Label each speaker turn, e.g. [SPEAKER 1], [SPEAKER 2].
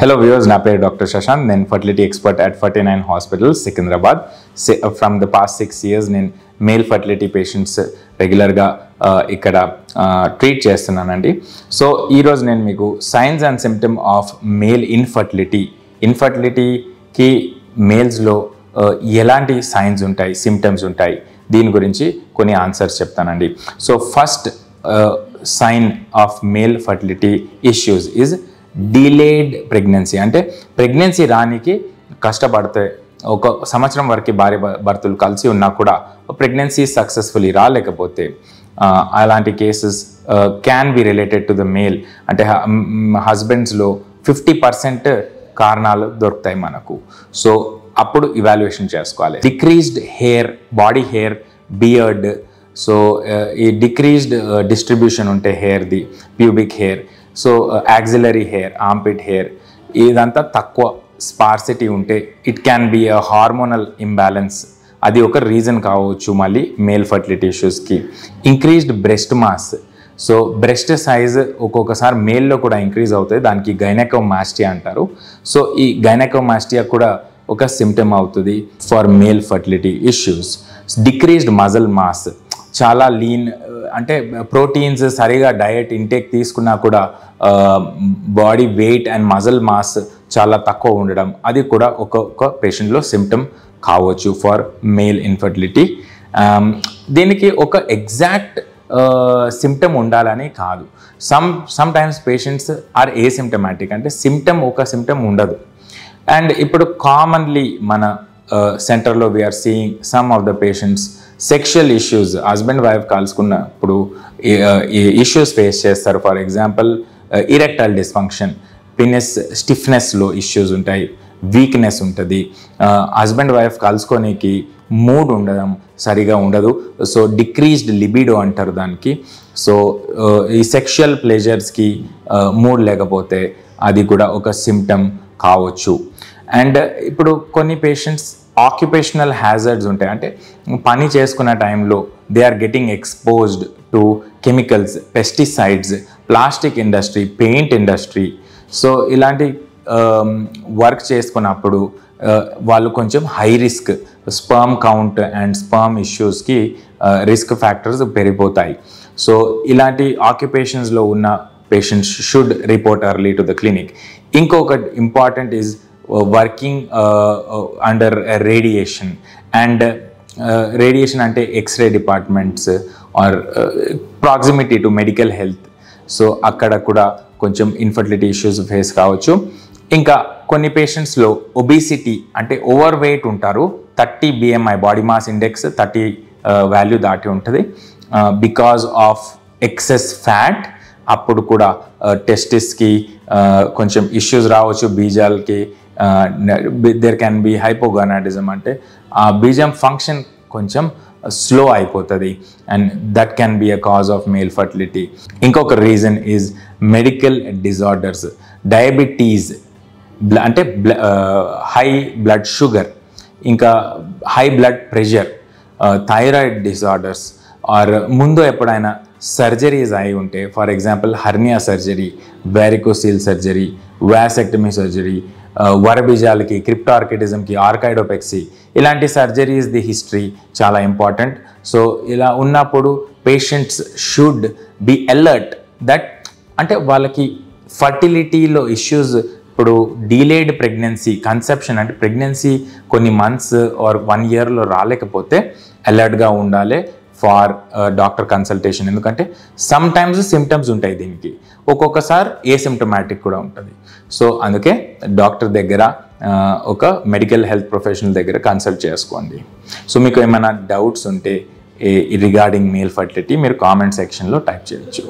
[SPEAKER 1] Hello viewers, na పేరు Dr. Shashank. నేను fertility expert at 49 Hospitals, Secunderabad. From the past 6 years, నేను male fertility patients రెగ్యులర్గా ఇక్కడ treat చేస్తున్నానండి. సో ఈరోజు నేను మీకు signs and symptom of male ఇన్ఫర్టిలిటీకి మేల్స్లో ఎలాంటి సైన్స్ ఉంటాయి, సిమ్టమ్స్ ఉంటాయి, దీని గురించి కొన్ని ఆన్సర్స్ చెప్తానండి. So first sign of male fertility issues is delayed pregnancy. అంటే ప్రెగ్నెన్సీ రానికి కష్టపడితే ఒక సంవత్సరం వరకు భార్య భర్తలు కలిసి ఉన్నా కూడా ప్రెగ్నెన్సీ సక్సెస్ఫుల్లీ రాలేకపోతే అలాంటి cases can be related to the male. అంటే హస్బెండ్స్లో 50% కారణాలు దొరుకుతాయి మనకు. సో అప్పుడు ఇవాల్యుయేషన్ చేసుకోవాలి. Decreased hair, body hair, beard. So ఈ డిక్రీజ్డ్ డిస్ట్రిబ్యూషన్ ఉంటే హెయిర్ది, pubic hair, so axillary hair, armpit hair, ఇదంతా తక్కువ స్పార్సిటీ ఉంటే it can be a hormonal imbalance. అది ఒక రీజన్ కావచ్చు మళ్ళీ మేల్ ఫర్టిలిటీ ఇష్యూస్కి. Increased breast mass. So breast size ఒక్కొక్కసారి మేల్లో కూడా ఇంక్రీజ్ అవుతుంది, దానికి గైనకోమాస్టియా అంటారు. సో ఈ గైనకోమాస్టియా కూడా ఒక సిమ్టమ్ అవుతుంది for male fertility issues. Decreased muscle mass, చాలా లీన్, అంటే ప్రోటీన్స్ సరిగా డయట్ ఇంటేక్ తీసుకున్నా కూడా body weight and muscle mass చాలా తక్కువ ఉండడం, అది కూడా ఒక్కొక్క పేషెంట్లో సిమ్టమ్ కావచ్చు ఫర్ మేల్ ఇన్ఫర్టిలిటీ. దీనికి ఒక ఎగ్జాక్ట్ సిమ్టమ్ ఉండాలని కాదు. Sometimes patients are asymptomatic, అంటే ఒక సిమ్టమ్ ఉండదు. అండ్ ఇప్పుడు కామన్లీ మన సెంటర్లో we are seeing some of the patients sexual issues, husband wife కలుసుకున్నప్పుడు ఇష్యూస్ ఫేస్ చేస్తారు. For example erectile dysfunction, penis స్టిఫ్నెస్లో ఇష్యూస్ ఉంటాయి, వీక్నెస్ ఉంటుంది, హస్బెండ్ వైఫ్ కలుసుకోనికి మూడ్ ఉండడం సరిగా ఉండదు. సో డిక్రీజ్డ్ లిబిడో అంటారు దానికి. సో ఈ సెక్షువల్ ప్లెజర్స్కి మూడ్ లేకపోతే అది కూడా ఒక సిమ్టమ్ కావచ్చు. అండ్ ఇప్పుడు కొన్ని పేషెంట్స్ ఆక్యుపేషనల్ హ్యాజర్డ్స్ ఉంటాయి, అంటే పని చేసుకున్న టైంలో they are getting exposed to chemicals, pesticides, plastic industry, paint industry. So ఇలాంటి వర్క్ చేసుకున్నప్పుడు వాళ్ళు కొంచెం high risk, sperm count and sperm ఇష్యూస్కి రిస్క్ ఫ్యాక్టర్స్ పెరిగిపోతాయి. సో ఇలాంటి ఆక్యుపేషన్స్లో ఉన్న patients should report early to the clinic. ఇంకొకటి important is working under radiation. And radiation అంటే X ray departments or proximity to medical health. So అక్కడ కూడా కొంచెం ఇన్ఫర్టిలిటీ ఇష్యూస్ ఫేస్ కావచ్చు. ఇంకా కొన్ని పేషెంట్స్లో ఒబిసిటీ, అంటే ఓవర్ వెయిట్ ఉంటారు, 30 BMI, body mass index 30 value దాటి ఉంటుంది. బికాజ్ ఆఫ్ ఎక్సెస్ ఫ్యాట్ అప్పుడు కూడా టెస్టిస్కి కొంచెం ఇష్యూస్ రావచ్చు, బీజాలకి. దేర్ క్యాన్ బి హైపోగోనాడిజం, అంటే ఆ బీజం ఫంక్షన్ కొంచెం స్లో అయిపోతుంది, and that can be a cause of male fertility. ఇంకొక reason is medical disorders, diabetes, అంటే హై బ్లడ్ షుగర్, ఇంకా high blood pressure, thyroid disorders, or ముందు ఎప్పుడైనా సర్జరీస్ అయి ఉంటే, for example hernia surgery, varicocele surgery, vasectomy surgery, వరబీజాలకి, క్రిప్టార్కిటిజంకి, orchidopexy, ఇలాంటి సర్జరీస్ ది హిస్టరీ చాలా ఇంపార్టెంట్. సో ఇలా ఉన్నప్పుడు patients should be alert that, అంటే వాళ్ళకి ఫర్టిలిటీలో ఇష్యూస్, ఇప్పుడు డిలేడ్ ప్రెగ్నెన్సీ, కన్సెప్షన్ అంటే ప్రెగ్నెన్సీ కొన్ని మంత్స్ ఆర్ 1 yearలో రాలేకపోతే అలర్ట్గా ఉండాలి ఫార్ డాక్టర్ కన్సల్టేషన్. ఎందుకంటే సమ్ టైమ్స్ సిమ్టమ్స్ ఉంటాయి దీనికి, ఒక్కొక్కసారి ఏసిమ్టమాటిక్ కూడా ఉంటుంది. సో అందుకే డాక్టర్ దగ్గర, ఒక మెడికల్ హెల్త్ ప్రొఫెషనల్ దగ్గర కన్సల్ట్ చేసుకోండి. సో మీకు ఏమైనా డౌట్స్ ఉంటే రిగార్డింగ్ మేల్ ఫర్టిలిటీ మీరు కామెంట్ సెక్షన్లో టైప్ చేయొచ్చు.